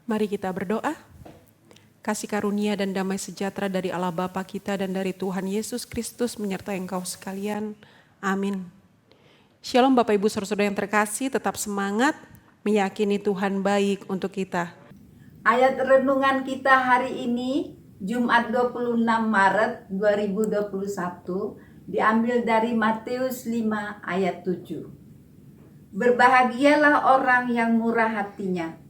Mari kita berdoa. Kasih karunia dan damai sejahtera dari Allah Bapa kita dan dari Tuhan Yesus Kristus menyertai engkau sekalian. Amin. Shalom Bapak Ibu Saudara-saudara yang terkasih, tetap semangat meyakini Tuhan baik untuk kita. Ayat renungan kita hari ini Jumat 26 Maret 2021 diambil dari Matius 5 ayat 7. Berbahagialah orang yang murah hatinya,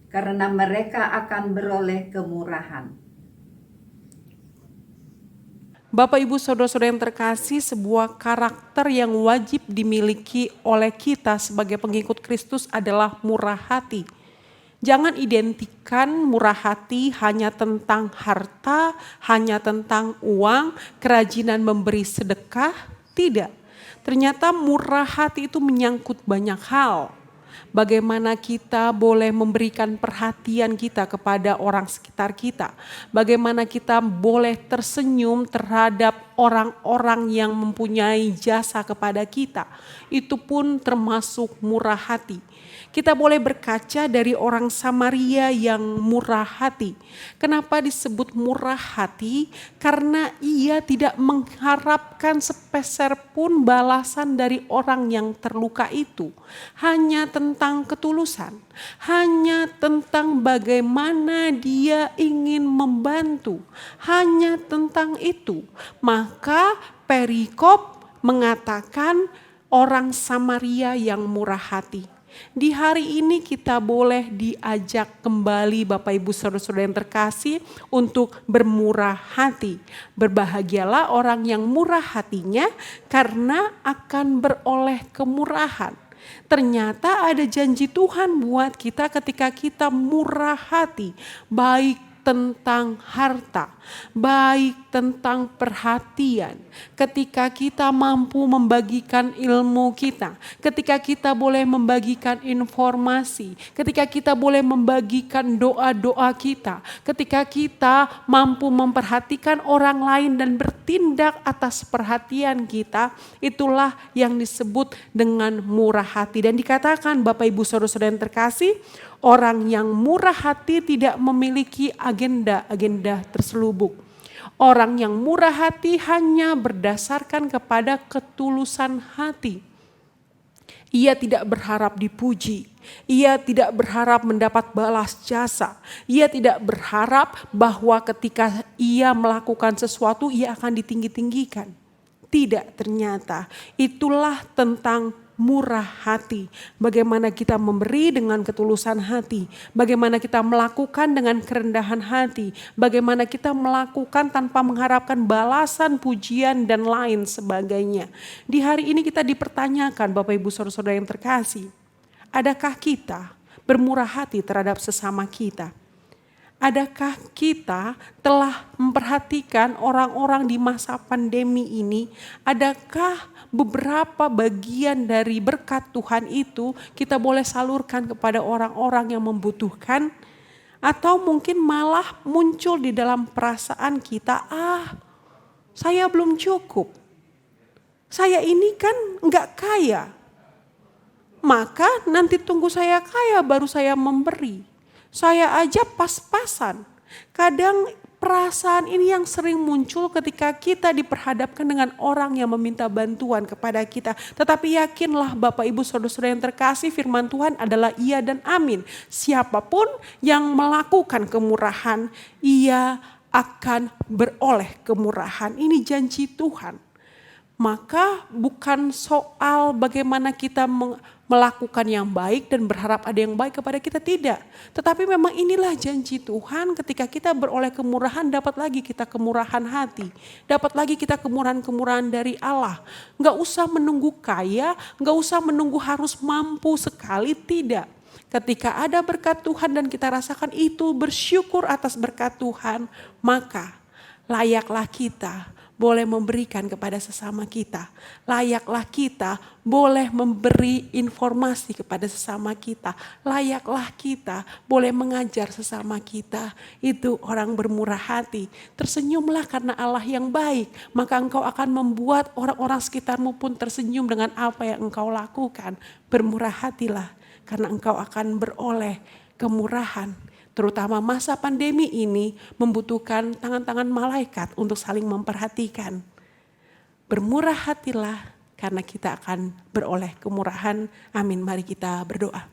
karena mereka akan beroleh kemurahan. Bapak Ibu Saudara-saudara yang terkasih, sebuah karakter yang wajib dimiliki oleh kita sebagai pengikut Kristus adalah murah hati. Jangan identikan murah hati hanya tentang harta, hanya tentang uang, kerajinan memberi sedekah. Tidak. Ternyata murah hati itu menyangkut banyak hal. Bagaimana kita boleh memberikan perhatian kita kepada orang sekitar kita. Bagaimana kita boleh tersenyum terhadap orang-orang yang mempunyai jasa kepada kita. Itu pun termasuk murah hati. Kita boleh berkaca dari orang Samaria yang murah hati. Kenapa disebut murah hati? Karena ia tidak mengharapkan sepeser pun balasan dari orang yang terluka itu. Hanya tentang ketulusan, hanya tentang bagaimana dia ingin membantu, hanya tentang itu. Maka perikop mengatakan orang Samaria yang murah hati. Di hari ini kita boleh diajak kembali Bapak Ibu Saudara-saudara yang terkasih untuk bermurah hati. Berbahagialah orang yang murah hatinya karena akan beroleh kemurahan. Ternyata ada janji Tuhan buat kita ketika kita murah hati, baik tentang harta, baik tentang perhatian. Ketika kita mampu membagikan ilmu kita, ketika kita boleh membagikan informasi, ketika kita boleh membagikan doa-doa kita, ketika kita mampu memperhatikan orang lain dan bertindak atas perhatian kita, itulah yang disebut dengan murah hati. Dan dikatakan Bapak Ibu Saudara-saudara yang terkasih, orang yang murah hati tidak memiliki agenda-agenda terselubung. Orang yang murah hati hanya berdasarkan kepada ketulusan hati. Ia tidak berharap dipuji. Ia tidak berharap mendapat balas jasa. Ia tidak berharap bahwa ketika ia melakukan sesuatu ia akan ditinggi-tinggikan. Tidak, ternyata itulah tentang murah hati. Bagaimana kita memberi dengan ketulusan hati. Bagaimana kita melakukan dengan kerendahan hati. Bagaimana kita melakukan tanpa mengharapkan balasan, pujian, dan lain sebagainya. Di hari ini kita dipertanyakan Bapak Ibu Saudara-saudara yang terkasih. Adakah kita bermurah hati terhadap sesama kita? Adakah kita telah memperhatikan orang-orang di masa pandemi ini? Adakah beberapa bagian dari berkat Tuhan itu kita boleh salurkan kepada orang-orang yang membutuhkan? Atau mungkin malah muncul di dalam perasaan kita, saya belum cukup. Saya ini kan enggak kaya. Maka nanti tunggu saya kaya baru saya memberi. Saya aja pas-pasan. Kadang perasaan ini yang sering muncul ketika kita diperhadapkan dengan orang yang meminta bantuan kepada kita. Tetapi yakinlah Bapak Ibu Saudara-saudara yang terkasih, firman Tuhan adalah iya dan amin. Siapapun yang melakukan kemurahan, ia akan beroleh kemurahan. Ini janji Tuhan. Maka bukan soal bagaimana kita melakukan yang baik dan berharap ada yang baik kepada kita, tidak. Tetapi memang inilah janji Tuhan, ketika kita beroleh kemurahan dapat lagi kita kemurahan hati. Dapat lagi kita kemurahan-kemurahan dari Allah. Gak usah menunggu kaya, gak usah menunggu harus mampu sekali, tidak. Ketika ada berkat Tuhan dan kita rasakan itu, bersyukur atas berkat Tuhan, maka layaklah kita boleh memberikan kepada sesama kita. Layaklah kita boleh memberi informasi kepada sesama kita. Layaklah kita boleh mengajar sesama kita. Itu orang bermurah hati. Tersenyumlah karena Allah yang baik. Maka engkau akan membuat orang-orang sekitarmu pun tersenyum dengan apa yang engkau lakukan. Bermurah hatilah karena engkau akan beroleh kemurahan. Terutama masa pandemi ini membutuhkan tangan-tangan malaikat untuk saling memperhatikan. Bermurah hatilah karena kita akan beroleh kemurahan. Amin. Mari kita berdoa.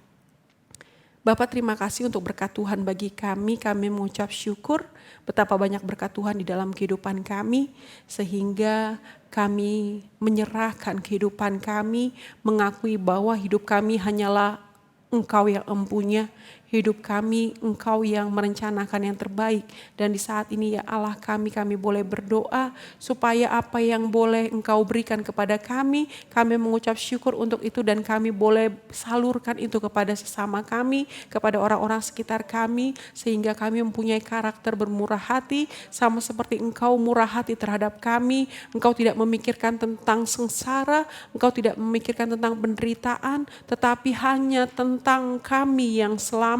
Bapak, terima kasih untuk berkat Tuhan bagi kami. Kami mengucap syukur betapa banyak berkat Tuhan di dalam kehidupan kami. Sehingga kami menyerahkan kehidupan kami, mengakui bahwa hidup kami hanyalah Engkau yang empunya. Hidup kami, Engkau yang merencanakan yang terbaik. Dan di saat ini ya Allah kami boleh berdoa supaya apa yang boleh Engkau berikan kepada kami mengucap syukur untuk itu dan kami boleh salurkan itu kepada sesama kami, kepada orang-orang sekitar kami, sehingga kami mempunyai karakter bermurah hati sama seperti Engkau murah hati terhadap kami. Engkau tidak memikirkan tentang sengsara, Engkau tidak memikirkan tentang penderitaan, tetapi hanya tentang kami yang selamat,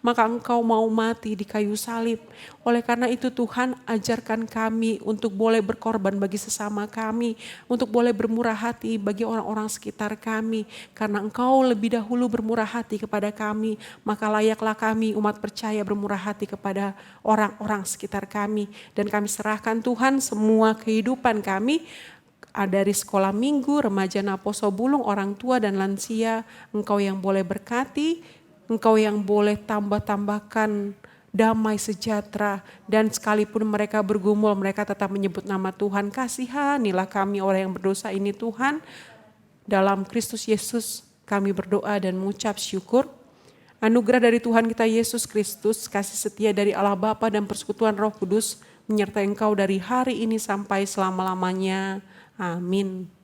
maka Engkau mau mati di kayu salib. Oleh karena itu Tuhan, ajarkan kami untuk boleh berkorban bagi sesama kami, untuk boleh bermurah hati bagi orang-orang sekitar kami. Karena Engkau lebih dahulu bermurah hati kepada kami, maka layaklah kami umat percaya bermurah hati kepada orang-orang sekitar kami. Dan kami serahkan Tuhan semua kehidupan kami, dari sekolah minggu, remaja Naposo Bulung, orang tua dan lansia. Engkau yang boleh berkati, Engkau yang boleh tambahkan damai sejahtera, dan sekalipun mereka bergumul, mereka tetap menyebut nama Tuhan. Kasihanilah kami orang yang berdosa ini Tuhan. Dalam Kristus Yesus kami berdoa dan mengucap syukur. Anugerah dari Tuhan kita Yesus Kristus, kasih setia dari Allah Bapa dan persekutuan Roh Kudus menyertai engkau dari hari ini sampai selama-lamanya. Amin.